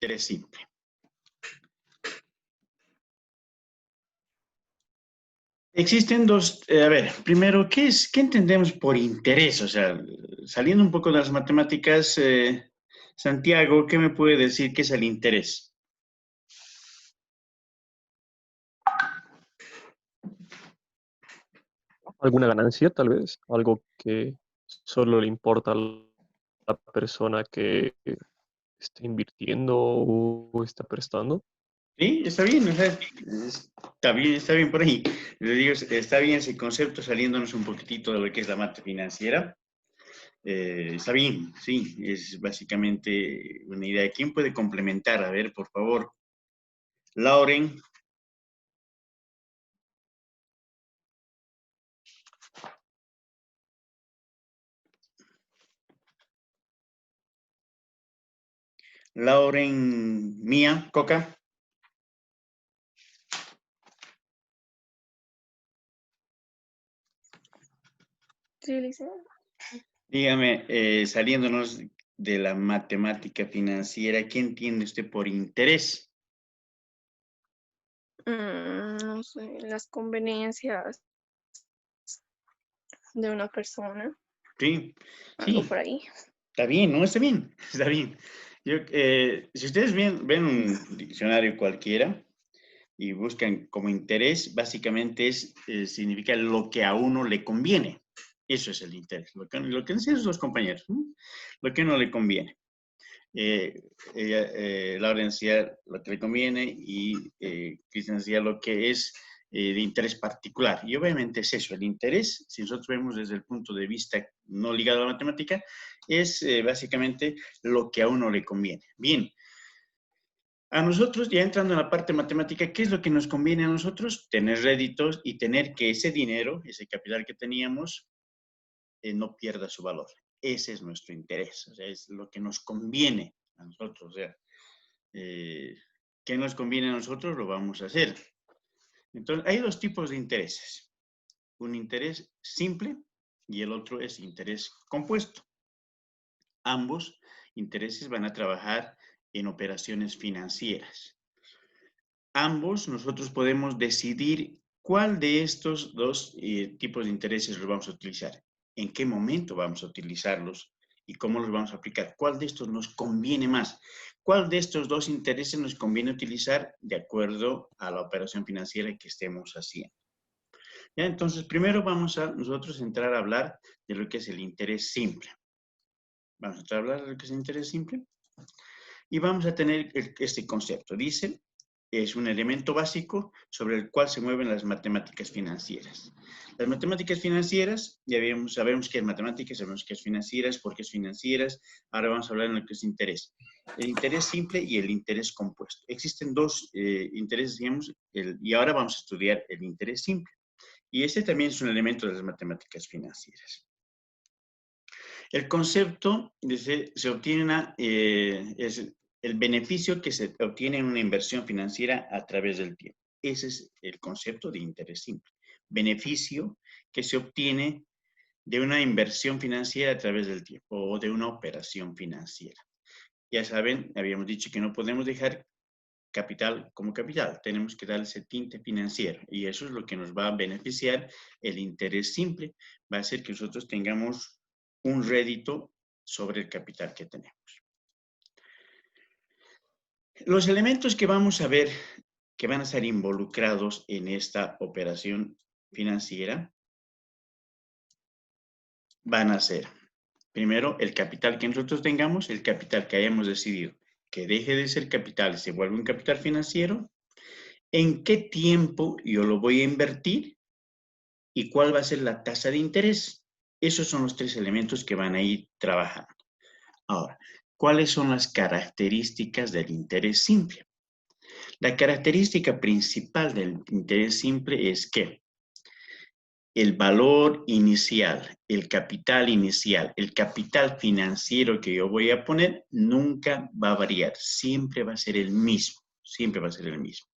interés simple. Existen dos, a ver, primero, ¿qué entendemos por interés? O sea, saliendo un poco de las matemáticas, Santiago, ¿qué me puede decir qué es el interés? ¿Alguna ganancia, tal vez? Algo que solo le importa a la persona que está invirtiendo o está prestando. Sí, está bien, o sea, está bien por ahí. Le digo, está bien ese concepto saliéndonos un poquitito de lo que es la mata financiera. Está bien, sí, es básicamente una idea. ¿Quién puede complementar? A ver, por favor. Lauren. Lauren Mía, Coca. Sí, Liceo. Dígame, saliéndonos de la matemática financiera, ¿qué entiende usted por interés? No sé, las conveniencias de una persona, Sí, algo sí, por ahí. está bien, ¿no? Está bien, está bien. Si ustedes ven un diccionario cualquiera y buscan como interés, básicamente significa lo que a uno le conviene. Eso es el interés, lo que decían los compañeros, ¿no? Lo que a uno le conviene. Laura decía lo que le conviene y Cristian decía lo que es de interés particular. Y obviamente es eso, el interés, si nosotros vemos desde el punto de vista no ligado a la matemática, es básicamente lo que a uno le conviene. Bien, a nosotros, ya entrando en la parte matemática, ¿qué es lo que nos conviene a nosotros? Tener réditos y tener que ese dinero, ese capital que teníamos, no pierda su valor. Ese es nuestro interés, o sea, es lo que nos conviene a nosotros, o sea, ¿qué nos conviene a nosotros? Lo vamos a hacer. Entonces, hay dos tipos de intereses. Un interés simple y el otro es interés compuesto. Ambos intereses van a trabajar en operaciones financieras. Ambos nosotros podemos decidir cuál de estos dos tipos de intereses los vamos a utilizar, en qué momento vamos a utilizarlos y cómo los vamos a aplicar. ¿Cuál de estos nos conviene más? ¿Cuál de estos dos intereses nos conviene utilizar de acuerdo a la operación financiera que estemos haciendo? ¿Ya? Entonces, primero vamos a nosotros entrar a hablar de lo que es el interés simple. Vamos a entrar a hablar de lo que es el interés simple y vamos a tener este concepto. Dice, es un elemento básico sobre el cual se mueven las matemáticas financieras. Las matemáticas financieras, ya sabemos qué es matemáticas, sabemos qué es financieras, por qué es financieras. Ahora vamos a hablar de lo que es interés. El interés simple y el interés compuesto. Existen dos intereses, digamos, y ahora vamos a estudiar el interés simple. Y este también es un elemento de las matemáticas financieras. El concepto dice, se obtiene es el beneficio que se obtiene en una inversión financiera a través del tiempo. Ese es el concepto de interés simple. Beneficio que se obtiene de una inversión financiera a través del tiempo o de una operación financiera. Ya saben, habíamos dicho que no podemos dejar capital como capital, tenemos que darle ese tinte financiero y eso es lo que nos va a beneficiar. El interés simple va a hacer que nosotros tengamos un rédito sobre el capital que tenemos. Los elementos que vamos a ver que van a estar involucrados en esta operación financiera van a ser, primero, el capital que nosotros tengamos, el capital que hayamos decidido que deje de ser capital y se vuelve un capital financiero, en qué tiempo yo lo voy a invertir y cuál va a ser la tasa de interés. Esos son los tres elementos que van a ir trabajando. Ahora, ¿cuáles son las características del interés simple? La característica principal del interés simple es que el valor inicial, el capital inicial, el capital financiero que yo voy a poner nunca va a variar, siempre va a ser el mismo, siempre va a ser el mismo.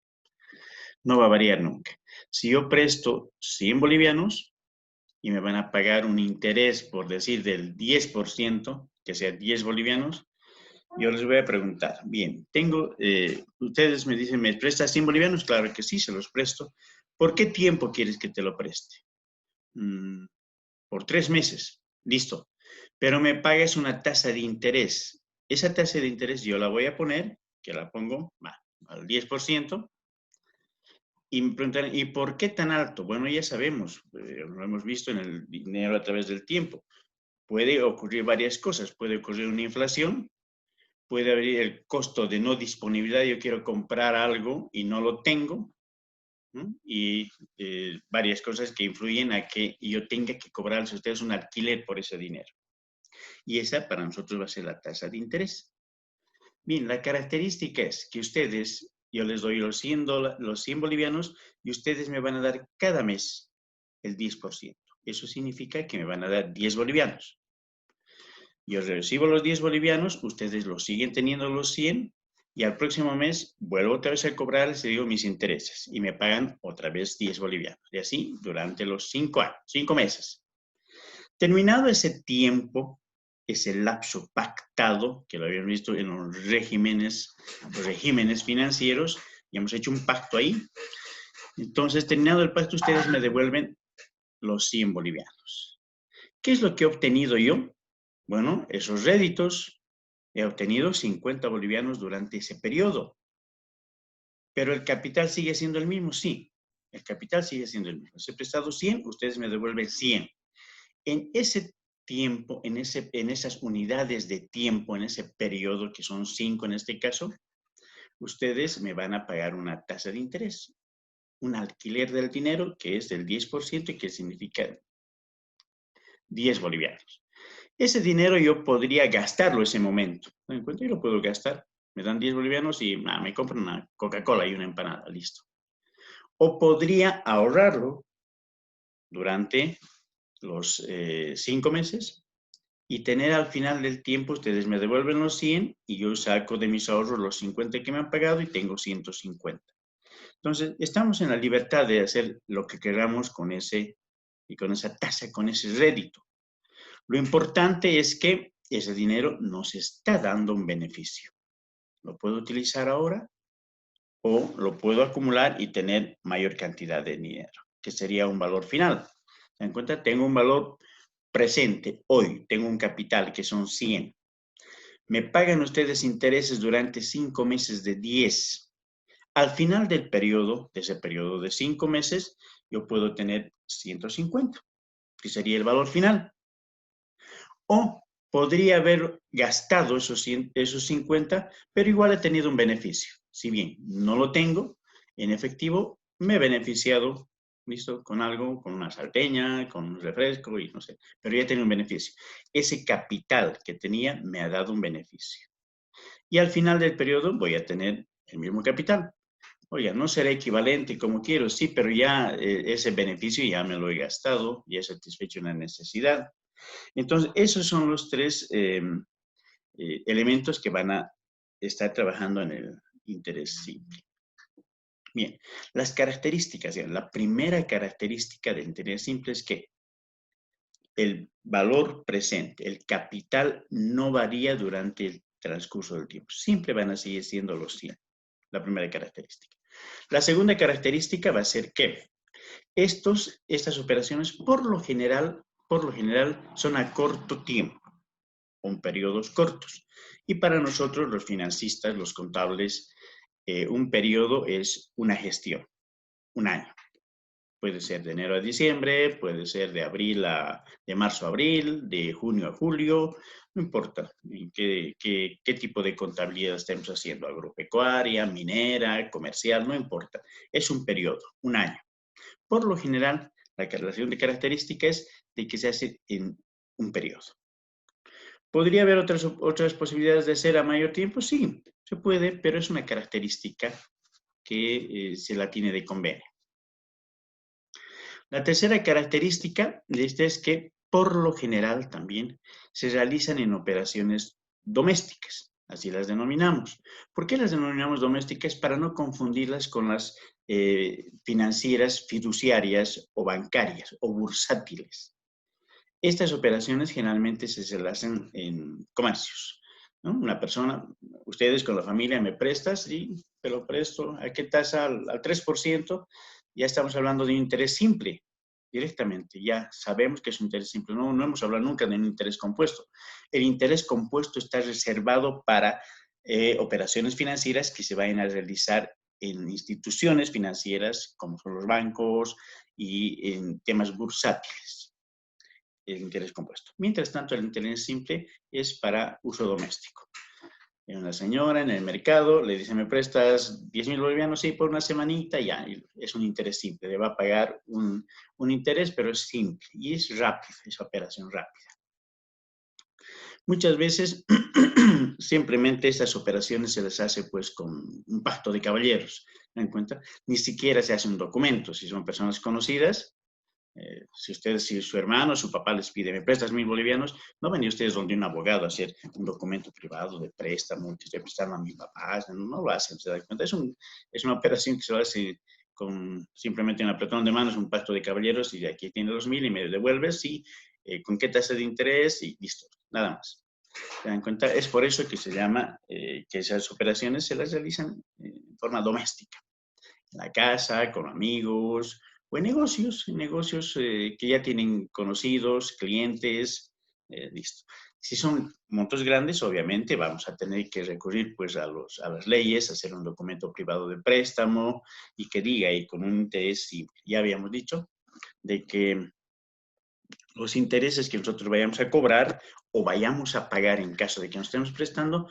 No va a variar nunca. Si yo presto 100 bolivianos y me van a pagar un interés, por decir, del 10%, que sea 10 bolivianos, Yo les voy a preguntar, bien, ustedes me dicen, ¿me prestas 100 bolivianos? Claro que sí, se los presto. ¿Por qué tiempo quieres que te lo preste? Por 3 meses, listo. Pero me pagas una tasa de interés. Esa tasa de interés yo la voy a poner, que la pongo al 10%. Y me preguntan, ¿y por qué tan alto? Bueno, ya sabemos, lo hemos visto en el dinero a través del tiempo. Puede ocurrir varias cosas. Puede ocurrir una inflación, puede haber el costo de no disponibilidad. Yo quiero comprar algo y no lo tengo, ¿no? Y varias cosas que influyen a que yo tenga que cobrarles a ustedes un alquiler por ese dinero. Y esa para nosotros va a ser la tasa de interés. Bien, la característica es que ustedes, yo les doy los 100 bolivianos y ustedes me van a dar cada mes el 10%. Eso significa que me van a dar 10 bolivianos. Yo recibo los 10 bolivianos, ustedes los siguen teniendo los 100 y al próximo mes vuelvo otra vez a cobrarles y digo mis intereses y me pagan otra vez 10 bolivianos. Y así durante los 5 años, 5 meses. Terminado ese tiempo, ese lapso pactado, que lo habíamos visto en los regímenes financieros, y hemos hecho un pacto ahí. Entonces, terminado el pacto, ustedes me devuelven los 100 bolivianos. ¿Qué es lo que he obtenido yo? Bueno, esos réditos, he obtenido 50 bolivianos durante ese periodo. Pero el capital sigue siendo el mismo, sí. El capital sigue siendo el mismo. Si he prestado 100, ustedes me devuelven 100. En ese tiempo, en esas unidades de tiempo, en ese periodo, que son 5 en este caso, ustedes me van a pagar una tasa de interés, un alquiler del dinero que es del 10% y que significa 10 bolivianos. Ese dinero yo podría gastarlo ese momento. ¿Me encuentro? Yo lo puedo gastar. Me dan 10 bolivianos y me compran una Coca-Cola y una empanada, listo. O podría ahorrarlo durante los 5 meses y tener al final del tiempo, ustedes me devuelven los 100 y yo saco de mis ahorros los 50 que me han pagado y tengo 150. Entonces, estamos en la libertad de hacer lo que queramos con esa tasa, con ese rédito. Lo importante es que ese dinero nos está dando un beneficio. Lo puedo utilizar ahora o lo puedo acumular y tener mayor cantidad de dinero, que sería un valor final. ¿Se dan cuenta? Tengo un valor presente, hoy, tengo un capital que son 100. Me pagan ustedes intereses durante 5 meses de 10. Al final del periodo, de ese periodo de 5 meses, yo puedo tener 150, que sería el valor final. O podría haber gastado esos 50, pero igual he tenido un beneficio. Si bien no lo tengo en efectivo, me he beneficiado, ¿listo? Con algo, con una salteña, con un refresco y no sé, pero ya he tenido un beneficio. Ese capital que tenía me ha dado un beneficio. Y al final del periodo voy a tener el mismo capital. Oiga, no será equivalente como quiero, sí, pero ya ese beneficio ya me lo he gastado, ya he satisfecho una necesidad. Entonces, esos son los 3 elementos que van a estar trabajando en el interés simple. Bien, las características. La primera característica del interés simple es que el valor presente, el capital, no varía durante el transcurso del tiempo. Siempre van a seguir siendo los 100. La primera característica. La segunda característica va a ser que estas operaciones por lo general son a corto tiempo, con periodos cortos. Y para nosotros, los financistas, los contables, un periodo es una gestión, un año. Puede ser de enero a diciembre, puede ser de marzo a abril, de junio a julio, no importa qué tipo de contabilidad estemos haciendo, agropecuaria, minera, comercial, no importa. Es un periodo, un año. Por lo general, la relación de características es de que se hace en un periodo. ¿Podría haber otras posibilidades de hacer a mayor tiempo? Sí, se puede, pero es una característica que se la tiene de convenio. La tercera característica de esta es que, por lo general, también se realizan en operaciones domésticas, así las denominamos. ¿Por qué las denominamos domésticas? Para no confundirlas con las financieras, fiduciarias o bancarias o bursátiles. Estas operaciones generalmente se hacen en comercios, ¿no? Una persona, ustedes con la familia me prestas y te lo presto. ¿A qué tasa? Al 3%. Ya estamos hablando de un interés simple, directamente. Ya sabemos que es un interés simple. No, no hemos hablado nunca de un interés compuesto. El interés compuesto está reservado para operaciones financieras que se vayan a realizar en instituciones financieras como son los bancos y en temas bursátiles, el interés compuesto. Mientras tanto, el interés simple es para uso doméstico. Una señora en el mercado le dice, ¿me prestas 10.000 bolivianos? Sí, por una semanita, ya, es un interés simple. Le va a pagar un interés, pero es simple y es rápido, es operación rápida. Muchas veces, simplemente estas operaciones se les hace pues con un pacto de caballeros, ¿me dan cuenta? Ni siquiera se hace un documento. Si son personas conocidas, si su hermano o su papá les pide, ¿me prestas 1.000 bolivianos? No ven ustedes donde un abogado a hacer un documento privado de préstamo, que estoy prestando a mi papá, no lo hacen, ¿se dan cuenta? Es una operación que se hace con simplemente un apretón de manos, un pacto de caballeros, y aquí tiene los 1.000 y me devuelves, y con qué tasa de interés, y listo, nada más. ¿Se dan cuenta? Es por eso que se llama que esas operaciones se las realizan en forma doméstica, en la casa, con amigos, o en negocios que ya tienen conocidos, clientes, listo. Si son montos grandes, obviamente vamos a tener que recurrir pues a las leyes, hacer un documento privado de préstamo y que diga ahí con un interés simple. Ya habíamos dicho de que los intereses que nosotros vayamos a cobrar o vayamos a pagar en caso de que nos estemos prestando,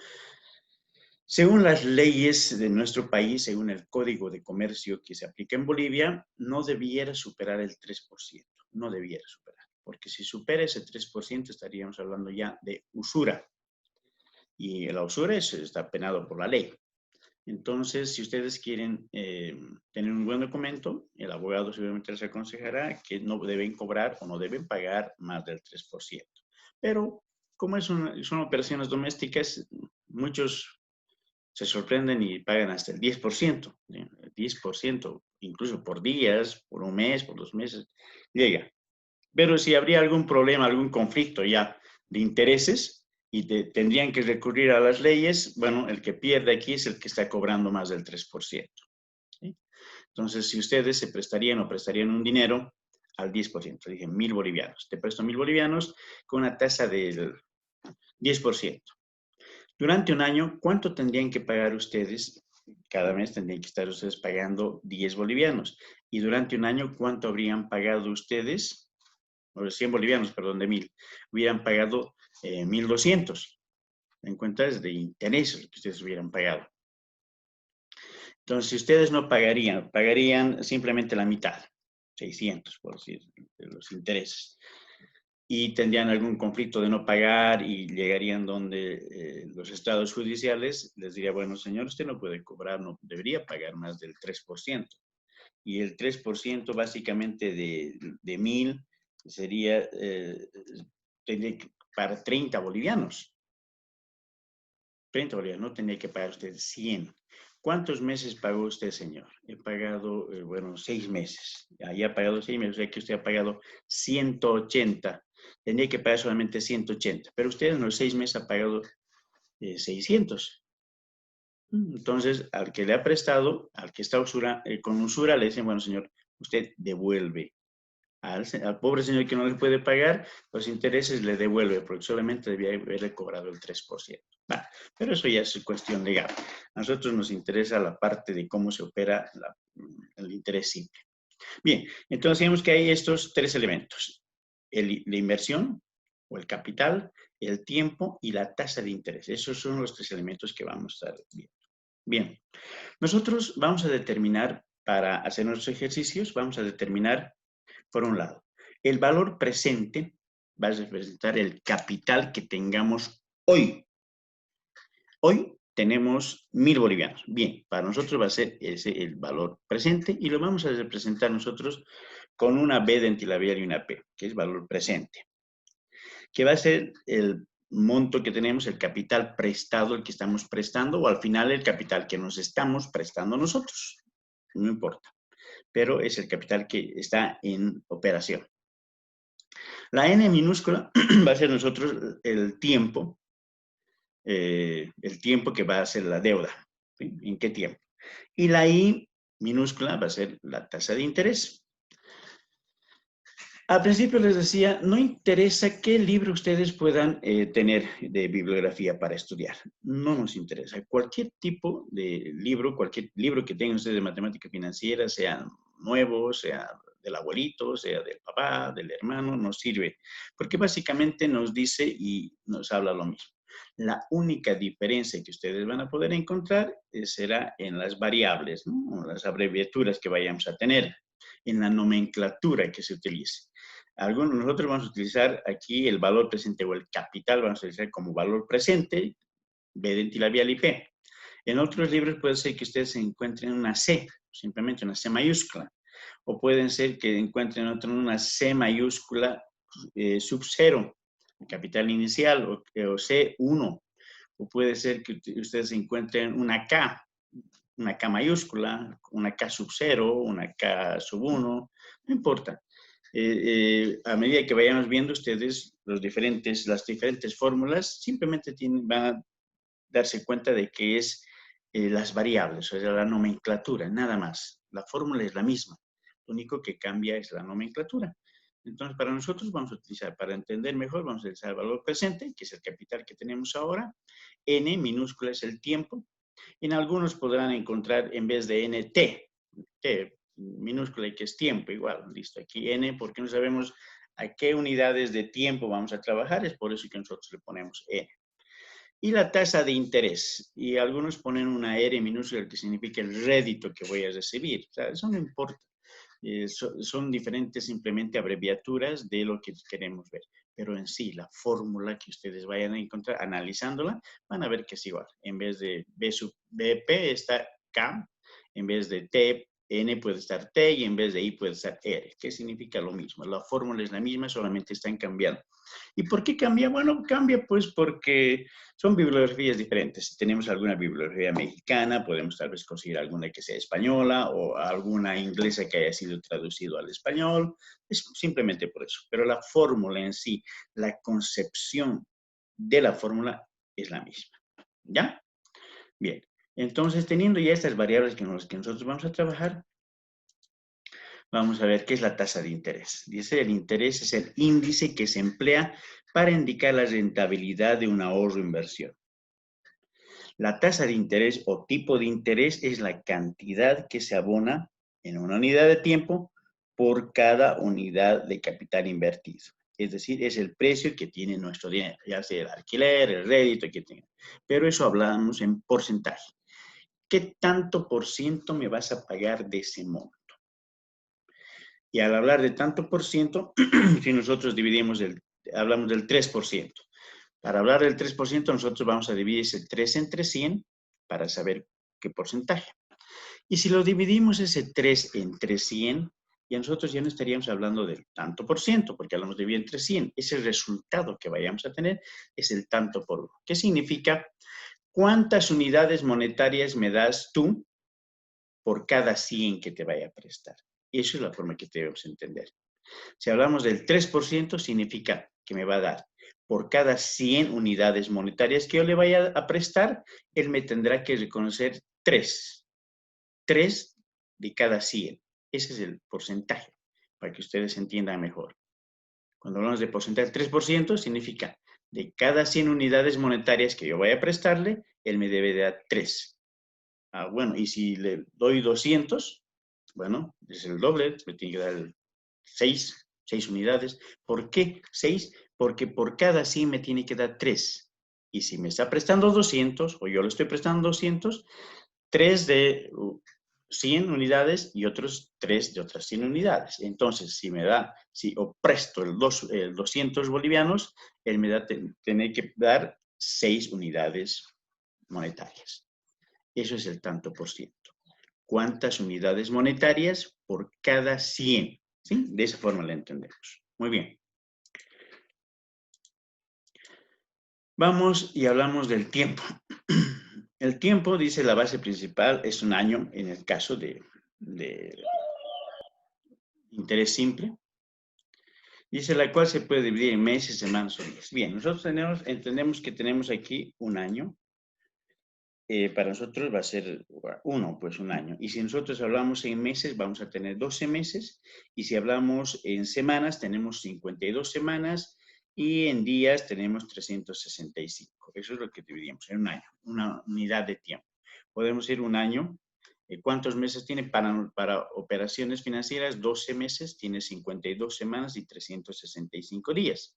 según las leyes de nuestro país, según el Código de Comercio que se aplica en Bolivia, no debiera superar el 3%, no debiera superar, porque si supera ese 3% estaríamos hablando ya de usura, y la usura está penado por la ley. Entonces, si ustedes quieren tener un buen documento, el abogado seguramente les aconsejará que no deben cobrar o no deben pagar más del 3%. Pero, como son operaciones domésticas, muchos se sorprenden y pagan hasta el 10%, el 10%, incluso por días, por un mes, por 2 meses, llega. Pero si habría algún problema, algún conflicto ya de intereses y tendrían que recurrir a las leyes, bueno, el que pierde aquí es el que está cobrando más del 3%. ¿Sí? Entonces, si ustedes se prestarían un dinero al 10%, dije 1.000 bolivianos, te presto 1.000 bolivianos con una tasa del 10%. Durante un año, ¿cuánto tendrían que pagar ustedes? Cada mes tendrían que estar ustedes pagando 10 bolivianos. Y durante un año, ¿cuánto habrían pagado ustedes? 100 bolivianos, perdón, de 1.000. Hubieran pagado 1.200. En cuentas de intereses que ustedes hubieran pagado. Entonces, si ustedes no pagarían simplemente la mitad, 600, por decir, de los intereses. Y tendrían algún conflicto de no pagar y llegarían donde los estados judiciales les diría, bueno, señor, usted no puede cobrar, no debería pagar más del 3%. Y el 3% básicamente de 1.000 sería, tendría que para 30 bolivianos. 30 bolivianos, no tendría que pagar usted 100. ¿Cuántos meses pagó usted, señor? He pagado, 6 meses. Ahí ha pagado 6 meses, o sea que usted ha pagado 180. Tendría que pagar solamente 180, pero usted en los 6 meses ha pagado 600. Entonces, al que le ha prestado, al que está con usura, le dicen, bueno, señor, usted devuelve. Al pobre señor que no le puede pagar, los intereses le devuelve, porque solamente debía haberle cobrado el 3%. Pero eso ya es cuestión legal. A nosotros nos interesa la parte de cómo se opera el interés simple. Bien, entonces digamos que hay estos 3 elementos. La inversión o el capital, el tiempo y la tasa de interés. Esos son los 3 elementos que vamos a estar viendo. Bien, nosotros vamos a determinar, para hacer nuestros ejercicios, vamos a determinar, por un lado, el valor presente va a representar el capital que tengamos hoy. Hoy tenemos 1.000 bolivianos. Bien, para nosotros va a ser ese el valor presente y lo vamos a representar nosotros con una B de entilabial y una P, que es valor presente, que va a ser el monto que tenemos, el capital prestado, el que estamos prestando, o al final el capital que nos estamos prestando nosotros. No importa, pero es el capital que está en operación. La N minúscula va a ser nosotros el tiempo el tiempo que va a ser la deuda, ¿sí? ¿En qué tiempo? Y la I minúscula va a ser la tasa de interés. Al principio les decía, no interesa qué libro ustedes puedan tener de bibliografía para estudiar. No nos interesa. Cualquier tipo de libro, cualquier libro que tengan ustedes de matemática financiera, sea nuevo, sea del abuelito, sea del papá, del hermano, nos sirve. Porque básicamente nos dice y nos habla lo mismo. La única diferencia que ustedes van a poder encontrar será en las variables, ¿no? Las abreviaturas que vayamos a tener, en la nomenclatura que se utilice. Nosotros vamos a utilizar aquí el valor presente o el capital, vamos a utilizar como valor presente, B dentilabial y P. En otros libros puede ser que ustedes encuentren una C, simplemente una C mayúscula, o pueden ser que encuentren una C mayúscula sub 0, capital inicial, o C1, o puede ser que ustedes encuentren una K mayúscula, una K sub 0, una K sub 1, no importa. A medida que vayamos viendo ustedes las diferentes fórmulas, simplemente van a darse cuenta de que es las variables, o sea, la nomenclatura, nada más. La fórmula es la misma, lo único que cambia es la nomenclatura. Entonces, para nosotros vamos a utilizar, para entender mejor, vamos a utilizar el valor presente, que es el capital que tenemos ahora. N minúscula es el tiempo. En algunos podrán encontrar en vez de N, T minúscula y que es tiempo, igual, listo. Aquí N, porque no sabemos a qué unidades de tiempo vamos a trabajar, es por eso que nosotros le ponemos N. Y la tasa de interés, y algunos ponen una R minúscula que significa el rédito que voy a recibir, o sea, eso no importa. Son diferentes simplemente abreviaturas de lo que queremos ver. Pero en sí, la fórmula que ustedes vayan a encontrar, analizándola, van a ver que es igual. En vez de B sub BP está K, en vez de T, N puede estar T, y en vez de I puede estar R, que significa lo mismo. La fórmula es la misma, solamente están cambiando. ¿Y por qué cambia? Bueno, cambia pues porque son bibliografías diferentes. Si tenemos alguna bibliografía mexicana, podemos tal vez conseguir alguna que sea española o alguna inglesa que haya sido traducido al español. Es simplemente por eso. Pero la fórmula en sí, la concepción de la fórmula es la misma. ¿Ya? Bien. Entonces, teniendo ya estas variables con las que nosotros vamos a trabajar, vamos a ver qué es la tasa de interés. Dice, el interés es el índice que se emplea para indicar la rentabilidad de un ahorro o inversión. La tasa de interés o tipo de interés es la cantidad que se abona en una unidad de tiempo por cada unidad de capital invertido. Es decir, es el precio que tiene nuestro dinero, ya sea el alquiler, el rédito que tenga. Pero eso hablamos en porcentaje. ¿Qué tanto por ciento me vas a pagar de ese monto? Y al hablar de tanto por ciento, si nosotros hablamos del 3%. Para hablar del 3%, nosotros vamos a dividir ese 3 entre 100 para saber qué porcentaje. Y si lo dividimos ese 3 entre 100, ya nosotros ya no estaríamos hablando del tanto por ciento, porque hablamos de dividir entre 100. Ese resultado que vayamos a tener es el tanto por uno. ¿Qué significa? ¿Cuántas unidades monetarias me das tú por cada 100 que te vaya a prestar? Y eso es la forma que debemos entender. Si hablamos del 3%, significa que me va a dar por cada 100 unidades monetarias que yo le vaya a prestar, él me tendrá que reconocer 3. 3 de cada 100. Ese es el porcentaje, para que ustedes entiendan mejor. Cuando hablamos de porcentaje, 3% significa de cada 100 unidades monetarias que yo vaya a prestarle, él me debe dar 3. Bueno, y si le doy 200, bueno, es el doble, me tiene que dar 6 unidades. ¿Por qué 6? Porque por cada 100 me tiene que dar 3. Y si me está prestando 200, o yo le estoy prestando 200, 3 de 100 unidades y otros 3 de otras 100 unidades. Entonces, si presto el 200 bolivianos, él me tiene que dar 6 unidades monetarias. Eso es el tanto por ciento. ¿Cuántas unidades monetarias por cada 100? ¿Sí? De esa forma la entendemos. Muy bien. Vamos y hablamos del tiempo. El tiempo, dice la base principal, es un año en el caso de interés simple. Dice la cual se puede dividir en meses, semanas o días. Bien, nosotros entendemos que tenemos aquí un año. Para nosotros va a ser pues un año. Y si nosotros hablamos en meses, vamos a tener 12 meses. Y si hablamos en semanas, tenemos 52 semanas. Y en días tenemos 365. Eso es lo que dividimos en un año, una unidad de tiempo. Podemos ir un año. ¿Cuántos meses tiene para operaciones financieras? 12 meses, tiene 52 semanas y 365 días.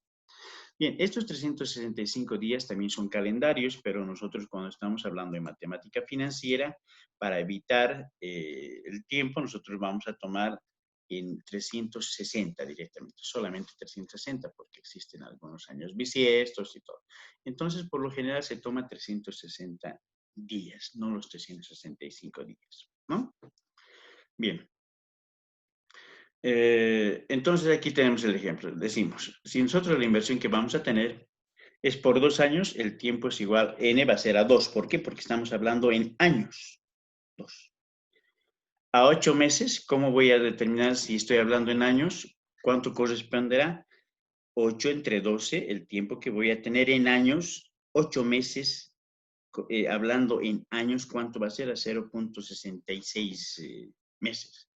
Bien, estos 365 días también son calendarios, pero nosotros cuando estamos hablando de matemática financiera, para evitar el tiempo, nosotros vamos a tomar en 360 directamente, solamente 360, porque existen algunos años bisiestos y todo. Entonces, por lo general se toma 360 días, no los 365 días, ¿no? Bien. Entonces aquí tenemos el ejemplo. Decimos, si nosotros la inversión que vamos a tener es por 2 años, el tiempo es igual, n va a ser a 2. ¿Por qué? Porque estamos hablando en años. 2. A 8 meses, ¿cómo voy a determinar si estoy hablando en años? ¿Cuánto corresponderá? 8 entre 12, el tiempo que voy a tener en años, 8 meses, hablando en años, ¿cuánto va a ser? A 0.66 meses.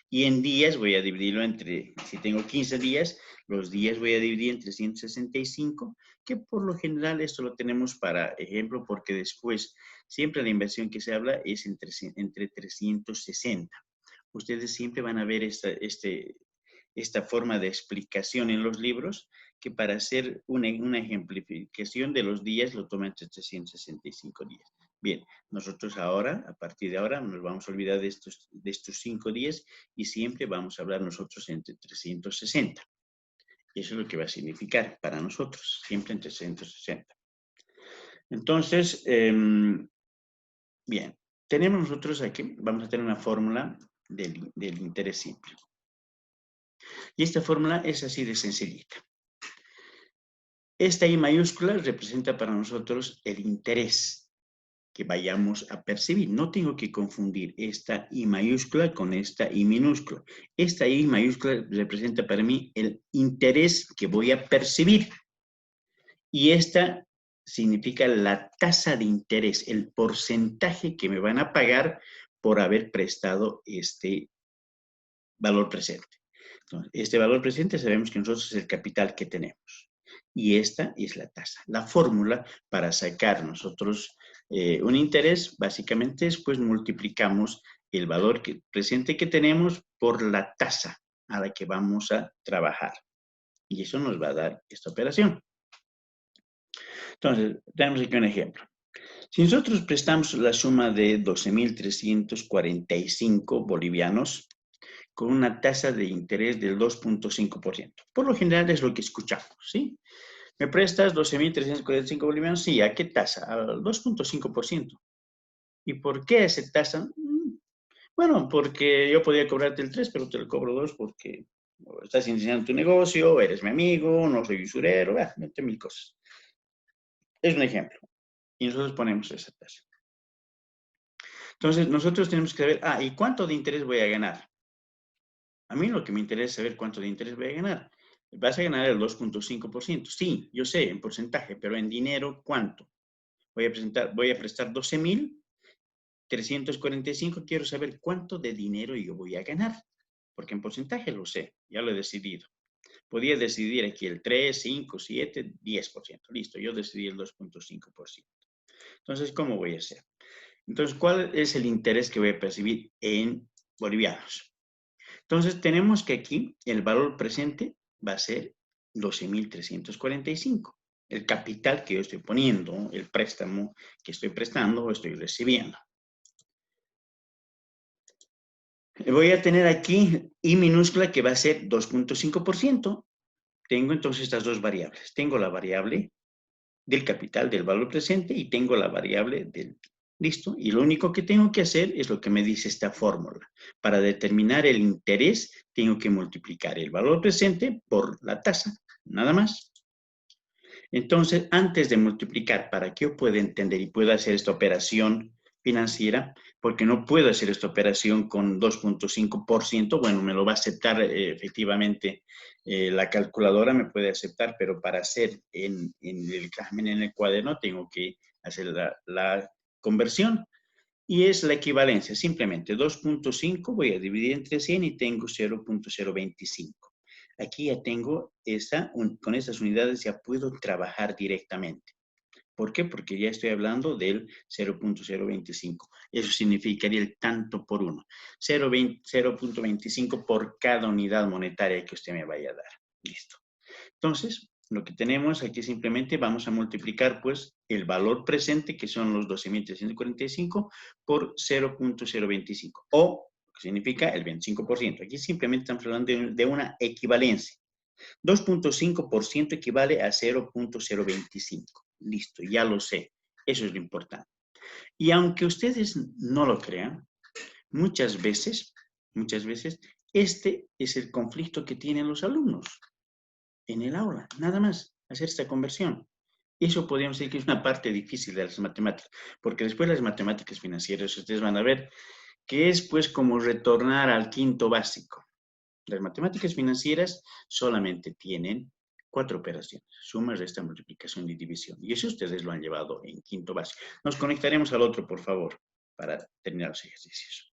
Y en días voy a dividirlo entre, si tengo 15 días, los días voy a dividir en 365, que por lo general esto lo tenemos para ejemplo, porque después siempre la inversión que se habla es entre 360. Ustedes siempre van a ver esta forma de explicación en los libros, que para hacer una ejemplificación de los días lo toma entre 365 días. Bien, nosotros ahora, a partir de ahora, nos vamos a olvidar de estos 5 días y siempre vamos a hablar nosotros entre 360. Y eso es lo que va a significar para nosotros, siempre entre 360. Entonces, bien, tenemos nosotros aquí, vamos a tener una fórmula del interés simple. Y esta fórmula es así de sencillita. Esta I mayúscula representa para nosotros el interés que vayamos a percibir. No tengo que confundir esta I mayúscula con esta I minúscula. Esta I mayúscula representa para mí el interés que voy a percibir. Y esta significa la tasa de interés, el porcentaje que me van a pagar por haber prestado este valor presente. Entonces, este valor presente sabemos que nosotros es el capital que tenemos. Y esta es la tasa. La fórmula para sacar nosotros un interés, básicamente es, pues, multiplicamos el valor presente que tenemos por la tasa a la que vamos a trabajar. Y eso nos va a dar esta operación. Entonces, tenemos aquí un ejemplo. Si nosotros prestamos la suma de 12.345 bolivianos, con una tasa de interés del 2.5%. Por lo general es lo que escuchamos, ¿sí? ¿Me prestas 12.345 bolivianos? Sí, ¿a qué tasa? Al 2.5%. ¿Y por qué esa tasa? Bueno, porque yo podría cobrarte el 3, pero te lo cobro 2 porque estás iniciando tu negocio, eres mi amigo, no soy usurero, 20.000 cosas. Es un ejemplo. Y nosotros ponemos esa tasa. Entonces, nosotros tenemos que saber, ¿y cuánto de interés voy a ganar? A mí lo que me interesa es saber cuánto de interés voy a ganar. Vas a ganar el 2.5%. Sí, yo sé, en porcentaje, pero en dinero, ¿cuánto? Voy a prestar 12.345. Quiero saber cuánto de dinero yo voy a ganar. Porque en porcentaje lo sé, ya lo he decidido. Podía decidir aquí el 3, 5, 7, 10%. Listo, yo decidí el 2.5%. Entonces, ¿cómo voy a hacer? Entonces, ¿cuál es el interés que voy a percibir en bolivianos? Entonces, tenemos que aquí el valor presente va a ser 12.345. El capital que yo estoy poniendo, el préstamo que estoy prestando o estoy recibiendo. Voy a tener aquí I minúscula que va a ser 2.5%. Tengo entonces estas dos variables. Tengo la variable del capital del valor presente y tengo la variable del... ¿Listo? Y lo único que tengo que hacer es lo que me dice esta fórmula. Para determinar el interés, tengo que multiplicar el valor presente por la tasa, nada más. Entonces, antes de multiplicar, para que yo pueda entender y pueda hacer esta operación financiera, porque no puedo hacer esta operación con 2.5%. Bueno, me lo va a aceptar efectivamente la calculadora, me puede aceptar, pero para hacer en el examen, en el cuaderno, tengo que hacer la conversión. Y es la equivalencia, simplemente 2.5 voy a dividir entre 100 y tengo 0.025. Aquí ya tengo con estas unidades ya puedo trabajar directamente. ¿Por qué? Porque ya estoy hablando del 0.025. Eso significaría el tanto por uno. 0.25 por cada unidad monetaria que usted me vaya a dar. Listo. Entonces, lo que tenemos aquí simplemente vamos a multiplicar pues el valor presente, que son los 12.345, por 0.025. O, que significa el 25%. Aquí simplemente estamos hablando de una equivalencia. 2.5% equivale a 0.025. Listo, ya lo sé. Eso es lo importante. Y aunque ustedes no lo crean, muchas veces, este es el conflicto que tienen los alumnos en el aula, nada más, hacer esta conversión. Eso podríamos decir que es una parte difícil de las matemáticas, porque después las matemáticas financieras, ustedes van a ver que es pues como retornar al quinto básico. Las matemáticas financieras solamente tienen 4 operaciones: suma, resta, multiplicación y división. Y eso ustedes lo han llevado en quinto básico. Nos conectaremos al otro, por favor, para terminar los ejercicios.